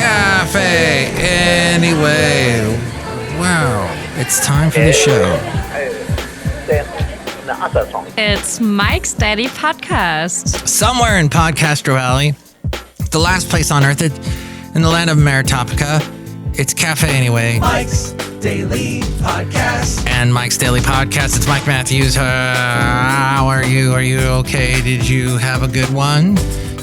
Café Anyway. Wow, it's time for the show. It's Mike's Daily Podcast. Somewhere in podCastro Valley, the last place on earth, in the land of Rootabega, it's Café Anyway. Mike's Daily Podcast. And Mike's Daily Podcast. It's Mike Matthews. How are you? Are you okay? Did you have a good one?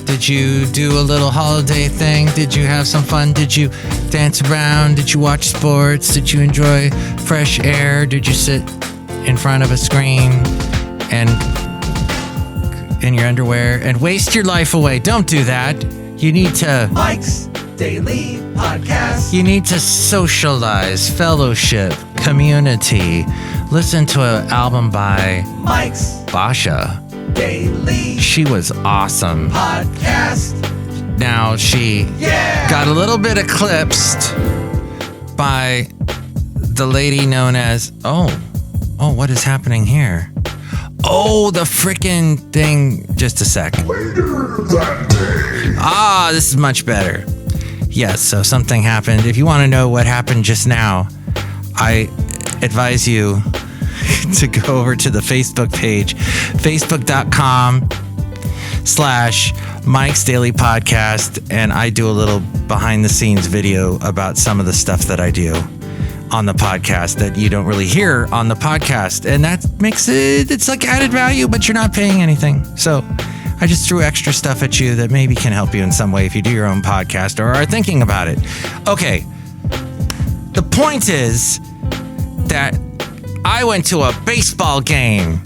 Did you do a little holiday thing? Did you have some fun? Did you dance around? Did you watch sports? Did you enjoy fresh air? Did you sit in front of a screen and in your underwear and waste your life away? Don't do that. You need to... Mike's Daily Podcast. You need to socialize, fellowship, community. Listen to an album by Mike's Basha. Daily She was awesome. Podcast. Now she got a little bit eclipsed by the lady known as... Oh, what is happening here? Oh, the frickin' thing. Just a sec. This is much better. Yes, so something happened. If you want to know what happened just now, I advise you to go over to the Facebook page, facebook.com/Mike's Daily Podcast, and I do a little behind the scenes video about some of the stuff that I do on the podcast that you don't really hear on the podcast, and that makes it's like added value, but you're not paying anything. So I just threw extra stuff at you that maybe can help you in some way if you do your own podcast or are thinking about it. Okay, the point is that I went to a baseball game.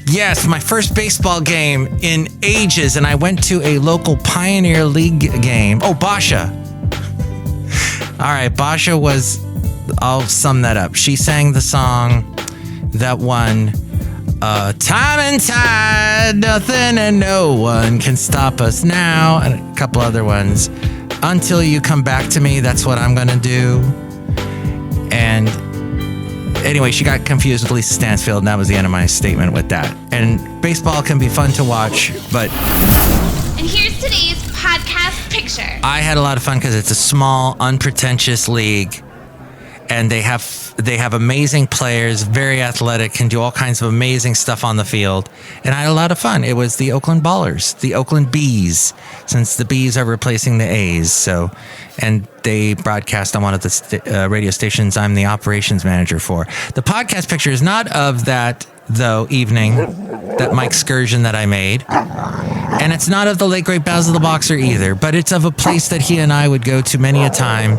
Yes, my first baseball game in ages, and I went to a local Pioneer League game. Oh, Basha. All right, Basha was... I'll sum that up. She sang the song that won Time and Tide, Nothing and No One Can Stop Us Now, and a couple other ones. Until You Come Back to Me, that's what I'm going to do. And anyway, she got confused with Lisa Stansfield, and that was the end of my statement with that. And baseball can be fun to watch, but... And here's today's podcast picture. I had a lot of fun because it's a small, unpretentious league. And they have amazing players, very athletic, can do all kinds of amazing stuff on the field. And I had a lot of fun. It was the Oakland Ballers, the Oakland Bees, since the Bees are replacing the A's. So, and they broadcast on one of the radio stations I'm the operations manager for. The podcast picture is not of that, though, evening, that Mike excursion that I made. And it's not of the late great Basil the Boxer either, but it's of a place that he and I would go to many a time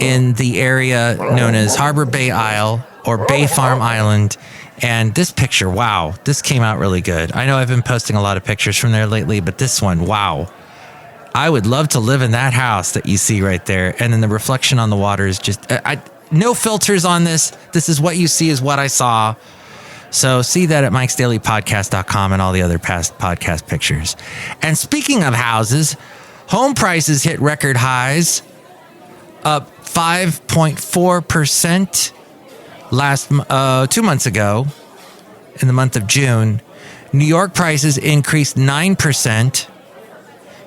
in the area known as Harbor Bay Isle or Bay Farm Island. And this picture, wow, this came out really good. I know I've been posting a lot of pictures from there lately, but this one, wow. I would love to live in that house that you see right there. And then the reflection on the water is just, no filters on this. This is what you see is what I saw. So see that at mikesdailypodcast.com and all the other past podcast pictures. And speaking of houses, home prices hit record highs, up 5.4% last 2 months ago, in the month of June. New York prices increased 9%.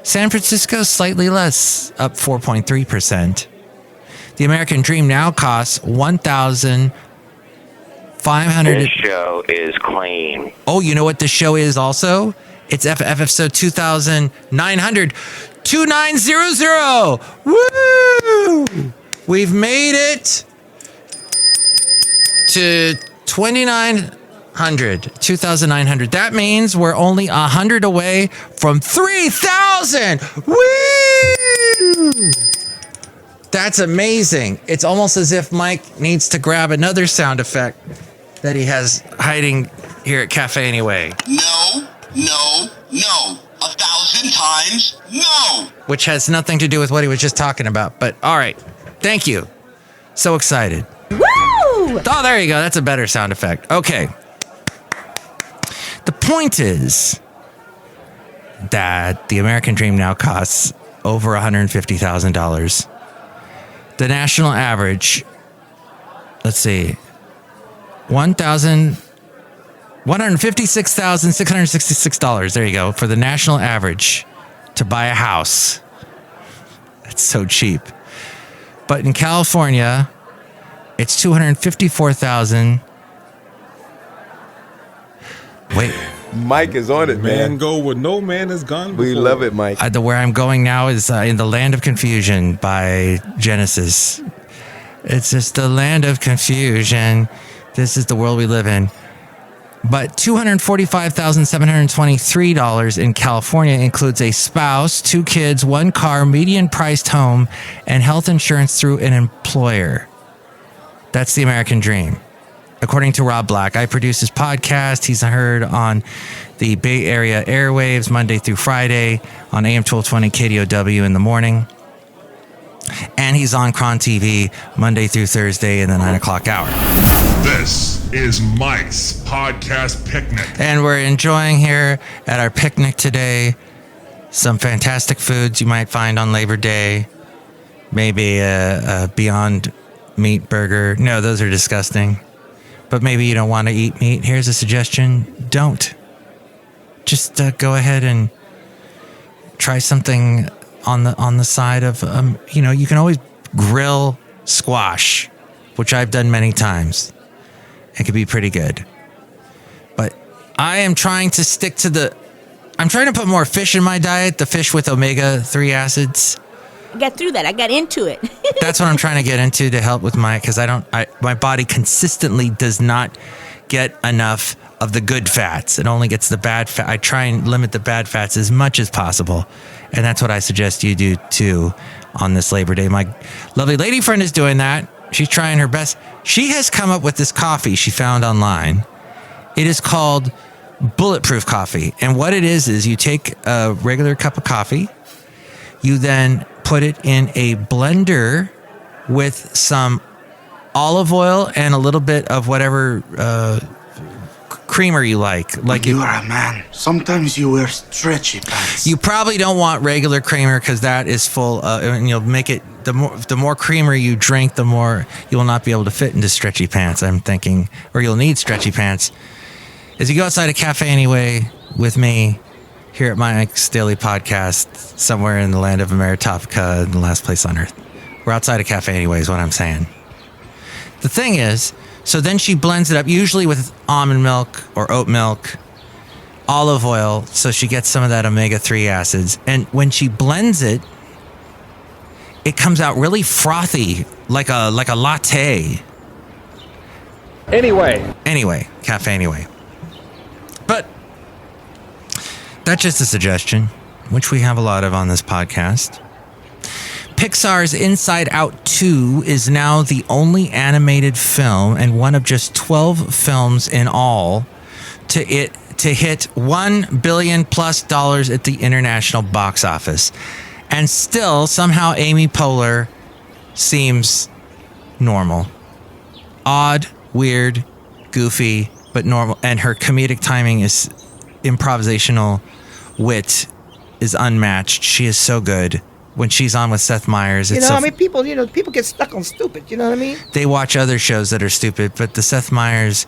San Francisco slightly less, up 4.3%. The American Dream now costs $1,500. This show is clean. Oh, you know what this show is also? It's episode 2900. 2900. Woo! We've made it to 2900. That means we're only 100 away from 3,000. Woo! That's amazing. It's almost as if Mike needs to grab another sound effect that he has hiding here at Café Anyway. No. 1,000 times no. Which has nothing to do with what he was just talking about. But all right. Thank you. So excited. Woo! Oh, there you go. That's a better sound effect. Okay. The point is that the American Dream now costs over $150,000. The national average, let's see, $156,666. There you go. For the national average to buy a house. That's so cheap. But in California, it's $254,000. Wait. Mike is on it, man. Go where no man has gone before. We love it, Mike. Where I'm going now is in the Land of Confusion by Genesis. It's just the land of confusion. This is the world we live in. But $245,723 in California includes a spouse, 2 kids, 1 car, median-priced home, and health insurance through an employer. That's the American dream. According to Rob Black, I produce his podcast. He's heard on the Bay Area airwaves Monday through Friday on AM 1220 KDOW in the morning. And he's on Cron TV Monday through Thursday in the 9 o'clock hour. This is Mike's Podcast Picnic. And we're enjoying here at our picnic today some fantastic foods you might find on Labor Day. Maybe a Beyond Meat burger. No, those are disgusting. But maybe you don't want to eat meat. Here's a suggestion. Don't. Just go ahead and try something on the side of, you can always grill squash, which I've done many times. It could be pretty good. But I am trying to stick to I'm trying to put more fish in my diet, the fish with omega-3 acids. I got through that. I got into it. That's what I'm trying to get into to help with because my body consistently does not get enough of the good fats. It only gets the bad fat. I try and limit the bad fats as much as possible. And that's what I suggest you do too on this Labor Day. My lovely lady friend is doing that. She's trying her best. She has come up with this coffee she found online. It is called Bulletproof Coffee. And what it is you take a regular cup of coffee. You then put it in a blender with some olive oil and a little bit of whatever creamer you like. You are a man. Sometimes you wear stretchy pants. You probably don't want regular creamer because that is full. And you'll make it. The more creamer you drink, the more you will not be able to fit into stretchy pants. I'm thinking, or you'll need stretchy pants. As you go outside a Café Anyway with me. Here at Mike's Daily Podcast, somewhere in the land of Ameritopica, the last place on earth. We're outside a Café Anyway is what I'm saying. The thing is, so then she blends it up, usually with almond milk or oat milk, olive oil, so she gets some of that omega-3 acids. And when she blends it, it comes out really frothy, like a latte. Anyway, Café Anyway. But that's just a suggestion, which we have a lot of on this podcast. Pixar's Inside Out 2 is now the only animated film and one of just 12 films in all to hit $1 billion plus at the international box office. And still, somehow, Amy Poehler seems normal. Odd, weird, goofy, but normal. And her comedic timing is improvisational. Wit is unmatched. She is so good when she's on with Seth Meyers. People get stuck on stupid. You know what I mean? They watch other shows that are stupid, but the Seth Meyers,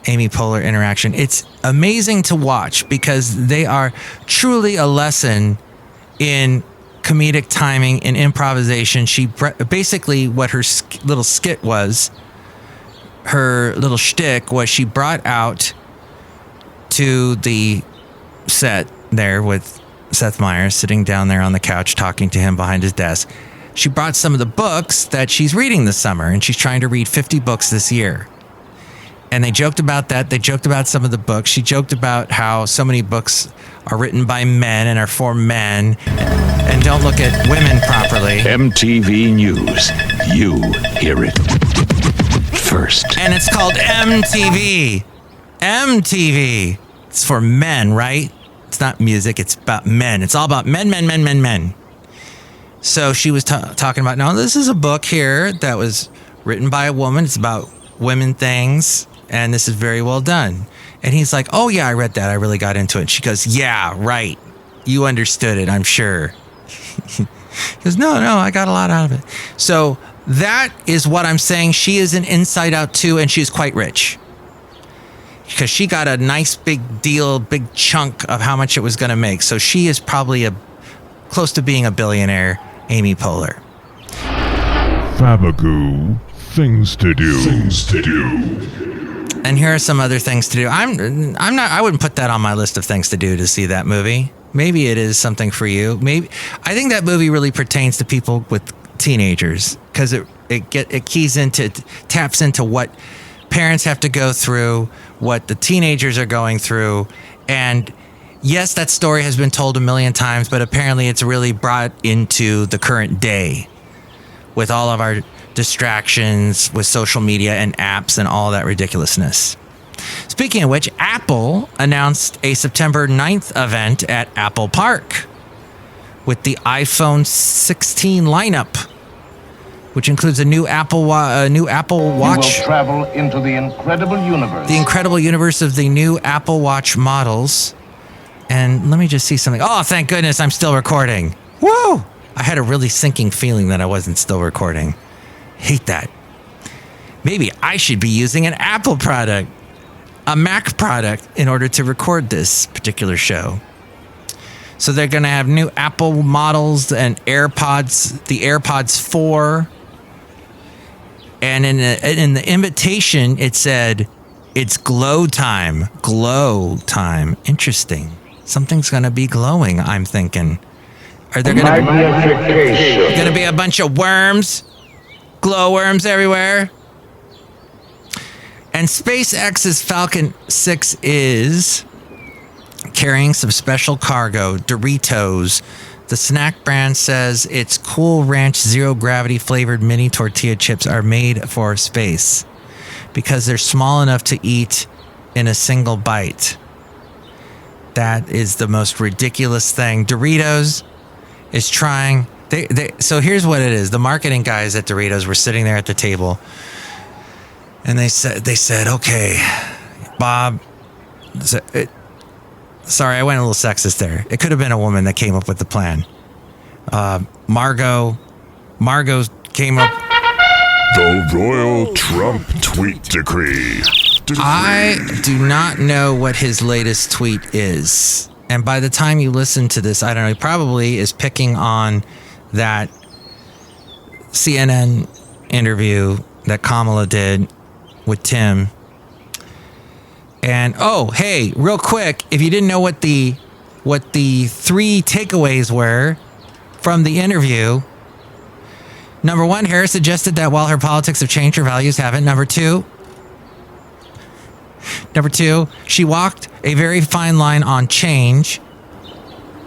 Amy Poehler interaction, it's amazing to watch because they are truly a lesson in comedic timing and improvisation. She basically what her little skit was, her little shtick was she brought out to the set there with Seth Meyers sitting down there on the couch talking to him behind his desk. She brought some of the books that she's reading this summer, and she's trying to read 50 books this year. And they joked about that. They joked about some of the books. She joked about how so many books are written by men and are for men and don't look at women properly. MTV News. You hear it first. And it's called MTV. MTV. It's for men, right? It's not music. It's about men. It's all about men. So she was talking about, no, this is a book here that was written by a woman. It's about women things. And this is very well done. And he's like, oh, yeah, I read that. I really got into it. And she goes, yeah, right. You understood it, I'm sure. He goes, no, I got a lot out of it. So that is what I'm saying. She is an Inside Out 2, and she's quite rich. Because she got a nice big deal, big chunk of how much it was going to make. So she is probably close to being a billionaire, Amy Poehler. Fabagoo, things to do. Things to do. And here are some other things to do. I wouldn't put that on my list of things to do to see that movie. Maybe it is something for you. I think that movie really pertains to people with teenagers because it taps into what parents have to go through, what the teenagers are going through. And yes, that story has been told a million times, but apparently it's really brought into the current day with all of our distractions with social media and apps and all that ridiculousness. Speaking of which, Apple announced a September 9th event at Apple Park with the iPhone 16 lineup, which includes a new Apple Watch. You will travel into the incredible universe. The incredible universe of the new Apple Watch models. And let me just see something. Oh, thank goodness I'm still recording. Woo! I had a really sinking feeling that I wasn't still recording. Hate that. Maybe I should be using an Apple product, a Mac product, in order to record this particular show. So they're going to have new Apple models and AirPods, the AirPods 4. And in the invitation, it said, it's glow time. Glow time. Interesting. Something's going to be glowing, I'm thinking. Are there going to be a bunch of worms? Glow worms everywhere? And SpaceX's Falcon 6 is carrying some special cargo, Doritos. The snack brand says its Cool Ranch Zero Gravity flavored mini tortilla chips are made for space because they're small enough to eat in a single bite. That is the most ridiculous thing. Doritos is trying. So here's what it is. The marketing guys at Doritos were sitting there at the table, and they said, "Okay, Bob." Sorry, I went a little sexist there. It could have been a woman that came up with the plan. Margot came up. The Royal Trump tweet decree. I do not know what his latest tweet is. And by the time you listen to this, I don't know, he probably is picking on that CNN interview that Kamala did with Tim. And, oh, hey, real quick, if you didn't know what the 3 takeaways were from the interview, number 1, Harris suggested that while her politics have changed, her values haven't. Number two, she walked a very fine line on change.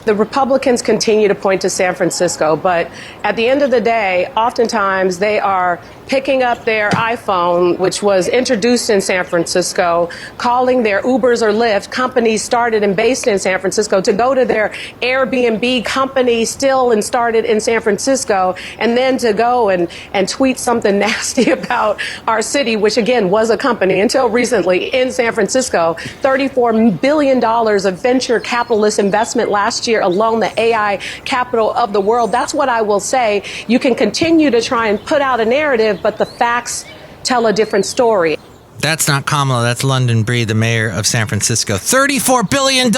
The Republicans continue to point to San Francisco, but at the end of the day, oftentimes they are picking up their iPhone, which was introduced in San Francisco, calling their Ubers or Lyft, companies started and based in San Francisco, to go to their Airbnb company still and started in San Francisco, and then to go and tweet something nasty about our city, which again was a company until recently in San Francisco. $34 billion of venture capitalist investment last year alone, the AI capital of the world. That's what I will say. You can continue to try and put out a narrative, but the facts tell a different story. That's not Kamala. That's London Breed, the mayor of San Francisco. $34 billion.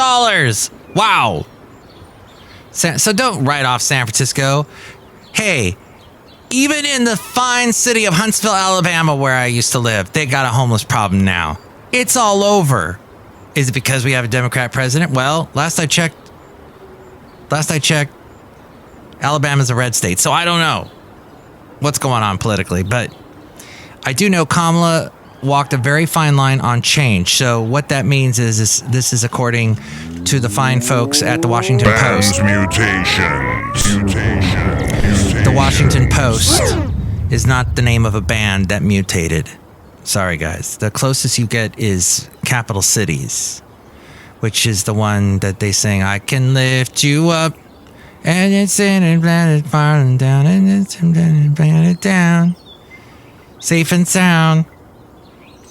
Wow. So don't write off San Francisco. Hey, even in the fine city of Huntsville, Alabama, where I used to live, they got a homeless problem now. It's all over. Is it because we have a Democrat president? Well, last I checked, Alabama's a red state, so I don't know what's going on politically, but I do know Kamala walked a very fine line on change. So what that means is this is according to the fine folks at the Washington Post. Mutations. The Washington Post is not the name of a band that mutated. Sorry, guys. The closest you get is Capital Cities, which is the one that they sing, I can lift you up. And it's in and planted far and down, and it's in and planted down. Safe and sound.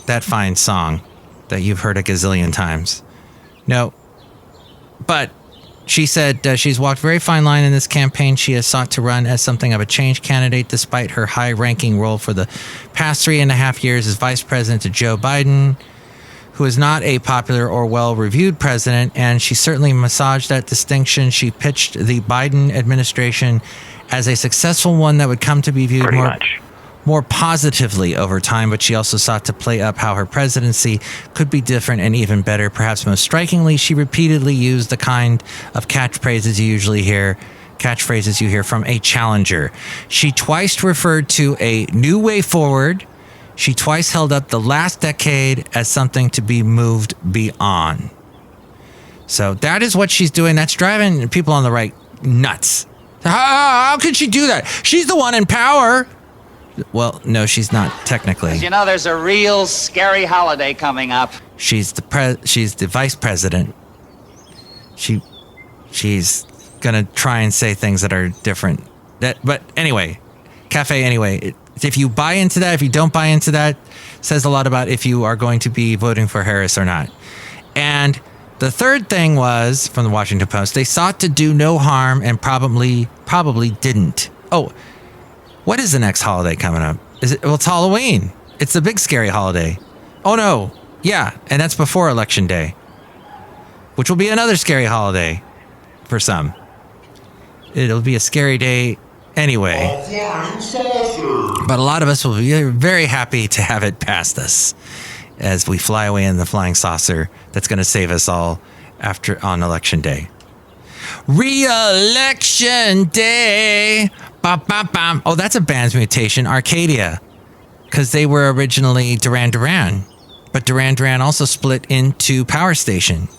That fine song that you've heard a gazillion times. No. But she said she's walked a very fine line in this campaign. She has sought to run as something of a change candidate despite her high-ranking role for the past 3.5 years as vice president to Joe Biden, who is not a popular or well-reviewed president, and she certainly massaged that distinction. She pitched the Biden administration as a successful one that would come to be viewed more positively over time, but she also sought to play up how her presidency could be different and even better. Perhaps most strikingly, she repeatedly used the kind of catchphrases you hear from a challenger. She twice referred to a new way forward. She twice held up the last decade as something to be moved beyond. So that is what she's doing. That's driving people on the right nuts. How could she do that? She's the one in power. Well, no, she's not technically. You know, there's a real scary holiday coming up. She's the vice president. She's gonna try and say things that are different. But anyway, Café Anyway. If you buy into that, if you don't buy into that, says a lot about if you are going to be voting for Harris or not. And the third thing was from the Washington Post. They sought to do no harm and probably didn't. Oh, what is the next holiday coming up? Well, it's Halloween. It's the big scary holiday. Oh no. Yeah. And that's before Election Day, which will be another scary holiday for some. It'll be a scary day anyway. But a lot of us will be very happy to have it past us as we fly away in the flying saucer that's going to save us all on Election Day. Re-election day. Bam, bam, bam. Oh, that's a band's mutation, Arcadia, because they were originally Duran Duran, but Duran Duran also split into Power Station.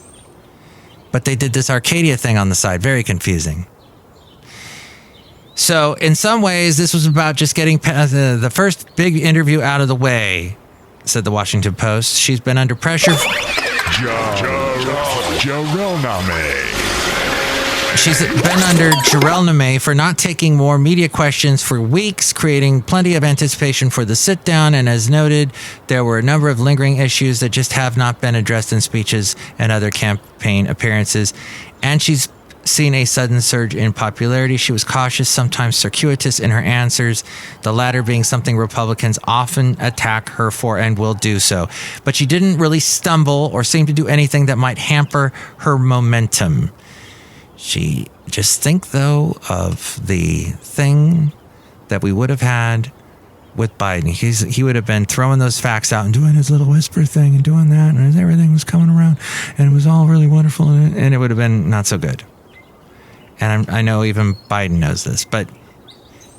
But they did this Arcadia thing on the side. Very confusing. So in some ways, this was about just getting the first big interview out of the way, said the Washington Post. She's been under pressure. She's been under Gerelname for not taking more media questions for weeks, creating plenty of anticipation for the sit-down. And as noted, there were a number of lingering issues that just have not been addressed in speeches and other campaign appearances. And she's seen a sudden surge in popularity. She was cautious, sometimes circuitous in her answers, the latter being something Republicans often attack her for and will do so. But she didn't really stumble or seem to do anything that might hamper her momentum. She just think, though, of the thing that we would have had with Biden. He would have been throwing those facts out and doing his little whisper thing and doing that, and everything was coming around, and it was all really wonderful, and it would have been not so good. And I know even Biden knows this, but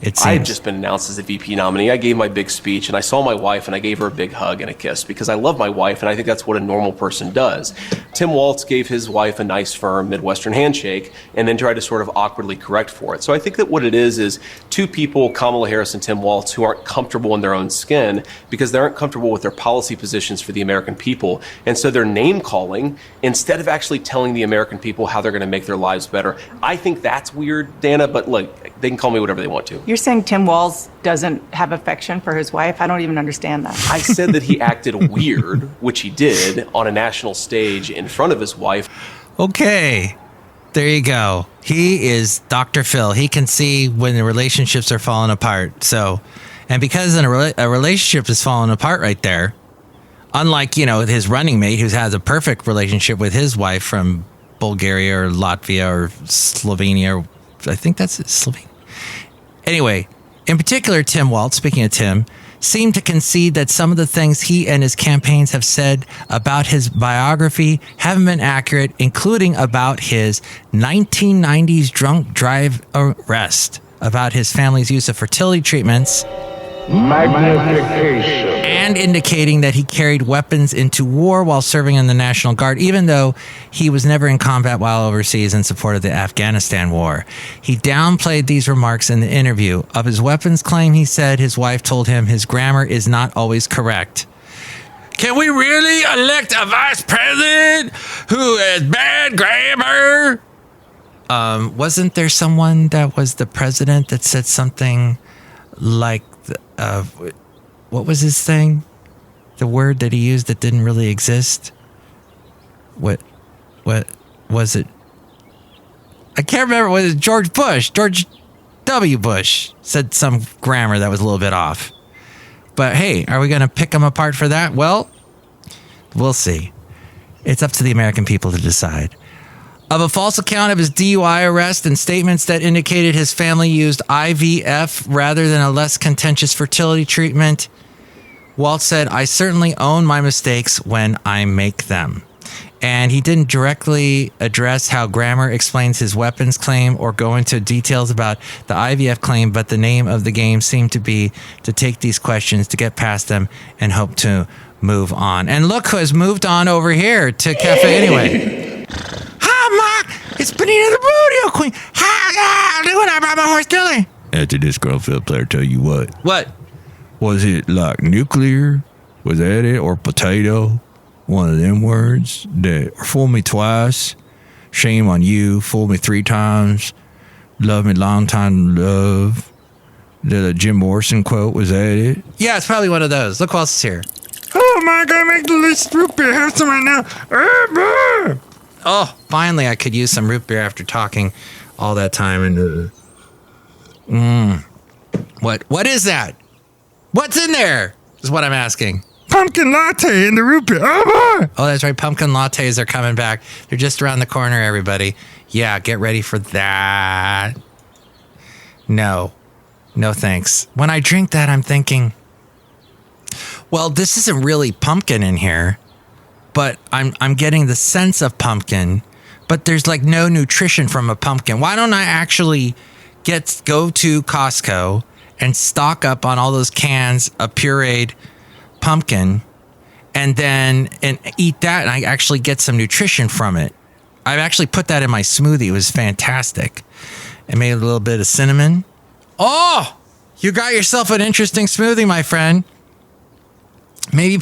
it seems... I had just been announced as a VP nominee. I gave my big speech, and I saw my wife, and I gave her a big hug and a kiss because I love my wife, and I think that's what a normal person does. Tim Walz gave his wife a nice, firm Midwestern handshake and then tried to sort of awkwardly correct for it. So I think that what it is two people, Kamala Harris and Tim Walz, who aren't comfortable in their own skin because they aren't comfortable with their policy positions for the American people. And so they're name-calling instead of actually telling the American people how they're going to make their lives better. I think that's weird, Dana, but look, they can call me whatever they want to. You're saying Tim Walz doesn't have affection for his wife? I don't even understand that. I said that he acted weird, which he did, on a national stage in front of his wife. Okay, there you go. He is Dr. Phil. He can see when the relationships are falling apart. So, and because a relationship is falling apart right there, unlike, his running mate who has a perfect relationship with his wife from Bulgaria or Latvia or Slovenia, or I think that's Slovenia. Anyway, in particular, Tim Walz, speaking of Tim, seemed to concede that some of the things he and his campaigns have said about his biography haven't been accurate, including about his 1990s drunk drive arrest, about his family's use of fertility treatments, magnification, and indicating that he carried weapons into war while serving in the National Guard, even though he was never in combat while overseas in support of the Afghanistan war. He downplayed these remarks in the interview. Of his weapons claim, he said his wife told him his grammar is not always correct. Can we really elect a vice president who has bad grammar? Wasn't there someone that was the president that said something like, what was his thing? The word that he used that didn't really exist? What was it? I can't remember. Was it George Bush? George W. Bush said some grammar that was a little bit off. But hey, are we going to pick him apart for that? Well, we'll see. It's up to the American people to decide. of a false account of his DUI arrest and statements that indicated his family used IVF rather than a less contentious fertility treatment. Walt said, "I certainly own my mistakes when I make them." And he didn't directly address how Grammer explains his weapons claim or go into details about the IVF claim, but the name of the game seemed to be to take these questions, to get past them, and hope to move on. And look who has moved on over here to Café Anyway. Hi, Mark! It's Benita the Rodeo Queen! Hi, doing? I brought my horse Billy. After this Disgruntled Fiddle Player, tell you what. What? Was it like nuclear? Was that it? Or potato? One of them words that fool me twice. Shame on you. Fool me 3 times. Love me long time love. The Jim Morrison quote, was that it? Yeah, it's probably one of those. Look who else is here. Oh my God, make the list root beer. Have some right now. Oh, finally I could use some root beer after talking all that time. And What is that? What's in there? Is what I'm asking. Pumpkin latte in the root beer. Oh, that's right. Pumpkin lattes are coming back. They're just around the corner, everybody. Yeah, get ready for that. No thanks. When I drink that, I'm thinking, well, this isn't really pumpkin in here, but I'm getting the sense of pumpkin, but there's like no nutrition from a pumpkin. Why don't I actually go to Costco and stock up on all those cans of pureed pumpkin and eat that, and I actually get some nutrition from it. I've actually put that in my smoothie. It was fantastic. I made a little bit of cinnamon. Oh, you got yourself an interesting smoothie, my friend. Maybe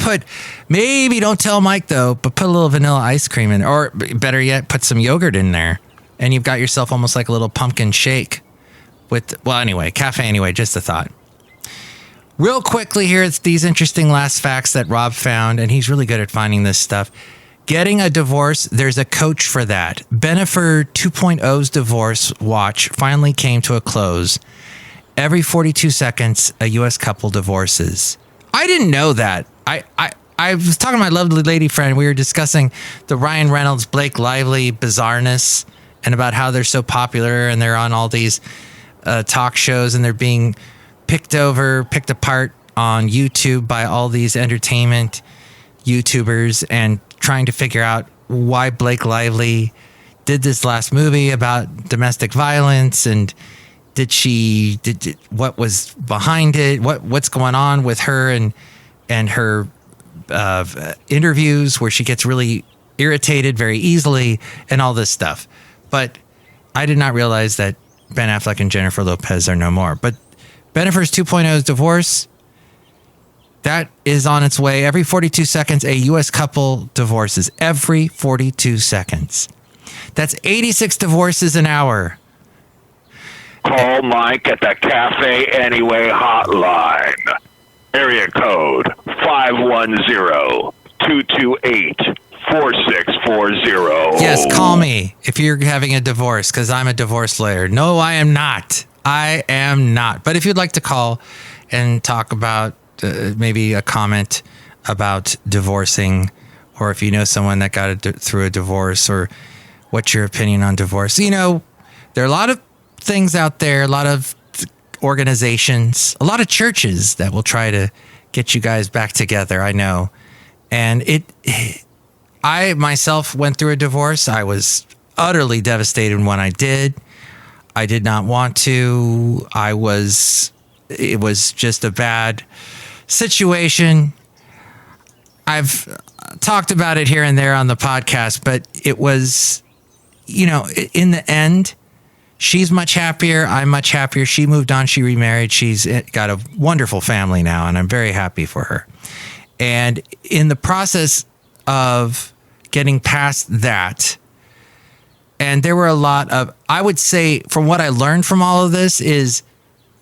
don't tell Mike though, but put a little vanilla ice cream in, or better yet, put some yogurt in there, and you've got yourself almost like a little pumpkin shake. Café Anyway, just a thought. Real quickly here, it's these interesting last facts that Rob found, and he's really good at finding this stuff. Getting a divorce, there's a coach for that. Bennifer 2.0's divorce watch finally came to a close. Every 42 seconds, a U.S. couple divorces. I didn't know that. I was talking to my lovely lady friend. We were discussing the Ryan Reynolds, Blake Lively bizarreness and about how they're so popular and they're on all these talk shows and they're being picked apart on YouTube by all these entertainment YouTubers and trying to figure out why Blake Lively did this last movie about domestic violence and what was behind it, what's going on with her and her interviews where she gets really irritated very easily and all this stuff. But I did not realize that Ben Affleck and Jennifer Lopez are no more. But Bennifer's 2.0's divorce, that is on its way. Every 42 seconds, a U.S. couple divorces. Every 42 seconds. That's 86 divorces an hour. Call Mike at the Café Anyway hotline. Area code 510-228-4640. Yes, call me if you're having a divorce, because I'm a divorce lawyer. No, I am not. I am not. But if you'd like to call and talk about maybe a comment about divorcing, or if you know someone that got through a divorce, or what's your opinion on divorce? You know, there are a lot of things out there, a lot of organizations, a lot of churches that will try to get you guys back together. I know. And I myself went through a divorce. I was utterly devastated when I did. I did not want to. It was just a bad situation. I've talked about it here and there on the podcast, but it was, in the end, she's much happier. I'm much happier. She moved on. She remarried. She's got a wonderful family now, and I'm very happy for her. And in the process of getting past that, and there were a lot of, I would say, from what I learned from all of this is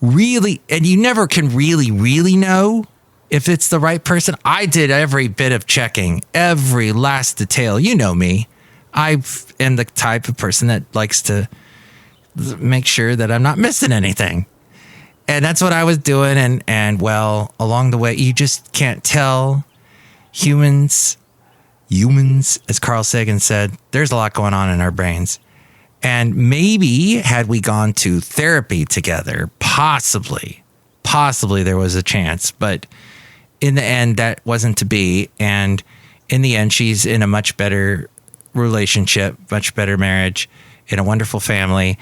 really, and you never can really, really know if it's the right person. I did every bit of checking, every last detail. You know me. I am the type of person that likes to make sure that I'm not missing anything. And that's what I was doing. And well, along the way, you just can't tell. Humans, humans, as Carl Sagan said, there's a lot going on in our brains. And maybe had we gone to therapy together, possibly there was a chance. But in the end, that wasn't to be. And in the end, she's in a much better relationship, much better marriage, in a wonderful family.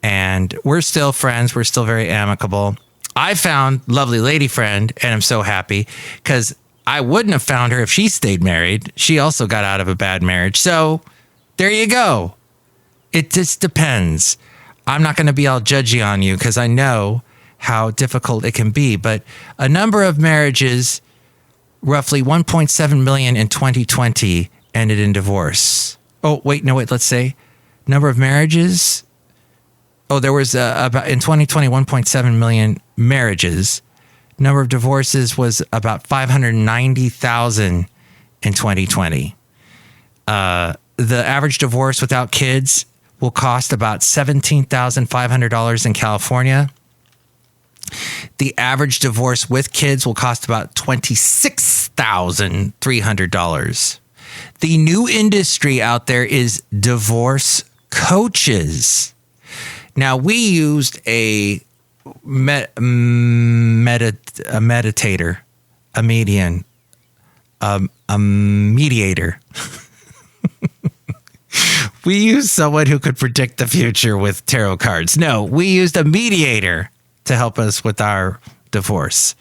And we're still friends. We're still very amicable. I found lovely lady friend, and I'm so happy because I wouldn't have found her if she stayed married. She also got out of a bad marriage. So there you go. It just depends. I'm not going to be all judgy on you because I know how difficult it can be. But a number of marriages, roughly 1.7 million in 2020, ended in divorce. Oh, wait, let's say number of marriages. Oh, there was about in 2020, 1.7 million marriages. Number of divorces was about 590,000 in 2020. The average divorce without kids will cost about $17,500 in California. The average divorce with kids will cost about $26,300. The new industry out there is divorce coaches. Now, we used a meditator, a median, a mediator. We used someone who could predict the future with tarot cards. No, we used a mediator to help us with our divorce.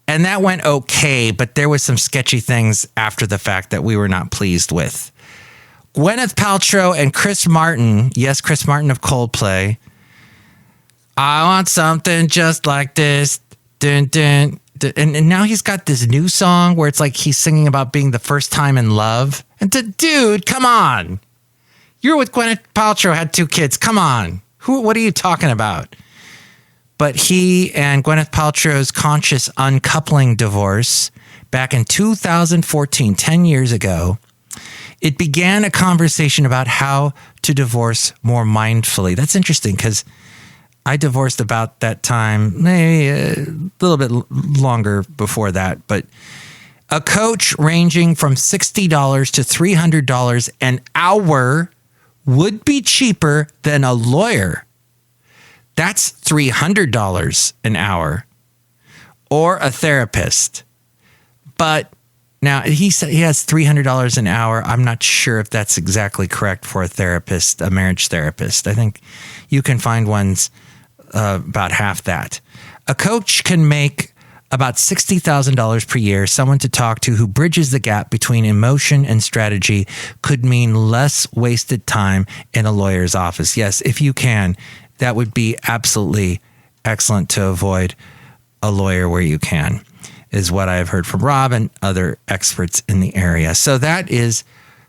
And that went okay, but there was some sketchy things after the fact that we were not pleased with. Gwyneth Paltrow and Chris Martin, yes, Chris Martin of Coldplay, I want something just like this. Dun, dun, dun. And now he's got this new song where it's like he's singing about being the first time in love. And dude, come on. You're with Gwyneth Paltrow, had 2 kids. Come on. What are you talking about? But he and Gwyneth Paltrow's conscious uncoupling divorce back in 2014, 10 years ago, it began a conversation about how to divorce more mindfully. That's interesting because I divorced about that time, maybe a little bit longer before that. But a coach ranging from $60 to $300 an hour would be cheaper than a lawyer. That's $300 an hour, or a therapist. But now he said he has $300 an hour. I'm not sure if that's exactly correct for a therapist, a marriage therapist. I think you can find ones about half that. A coach can make about $60,000 per year. Someone to talk to who bridges the gap between emotion and strategy could mean less wasted time in a lawyer's office. Yes, if you can, that would be absolutely excellent to avoid a lawyer where you can, is what I've heard from Rob and other experts in the area. So that is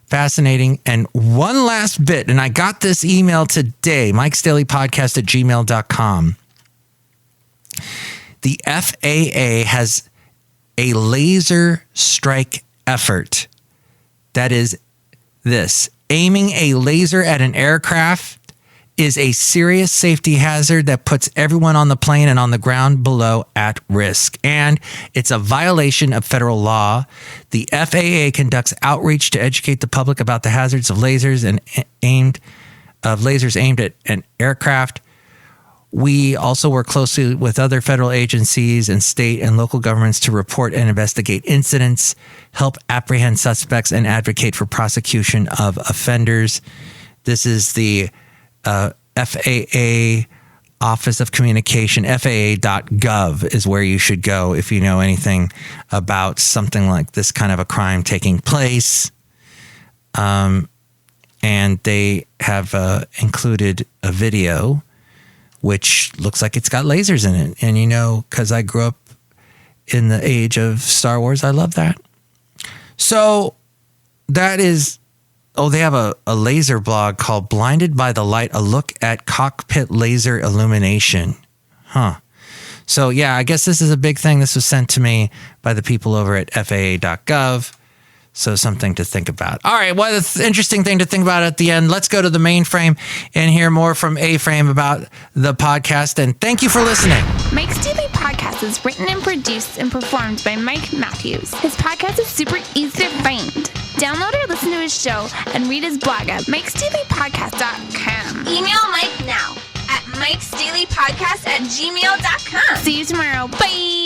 fascinating. And one last bit, and I got this email today, mikesdailypodcast@gmail.com. The FAA has a laser strike effort. That is this: aiming a laser at an aircraft is a serious safety hazard that puts everyone on the plane and on the ground below at risk. And it's a violation of federal law. The FAA conducts outreach to educate the public about the hazards of lasers aimed at an aircraft. We also work closely with other federal agencies and state and local governments to report and investigate incidents, help apprehend suspects, and advocate for prosecution of offenders. This is the FAA Office of Communication. FAA.gov is where you should go if you know anything about something like this kind of a crime taking place. And they have included a video which looks like it's got lasers in it. And you know, because I grew up in the age of Star Wars, I love that. So that is... Oh, they have a laser blog called Blinded by the Light, a look at cockpit laser illumination. Huh. So, yeah, I guess this is a big thing. This was sent to me by the people over at FAA.gov. So something to think about. All right, well, the interesting thing to think about at the end. Let's go to the mainframe and hear more from A-Frame about the podcast. And thank you for listening. Mike's Daily Podcast is written and produced and performed by Mike Matthews. His podcast is super easy to find. Download or listen to his show and read his blog at mikesdailypodcast.com. Email Mike now at mikesdailypodcast@gmail.com. See you tomorrow. Bye.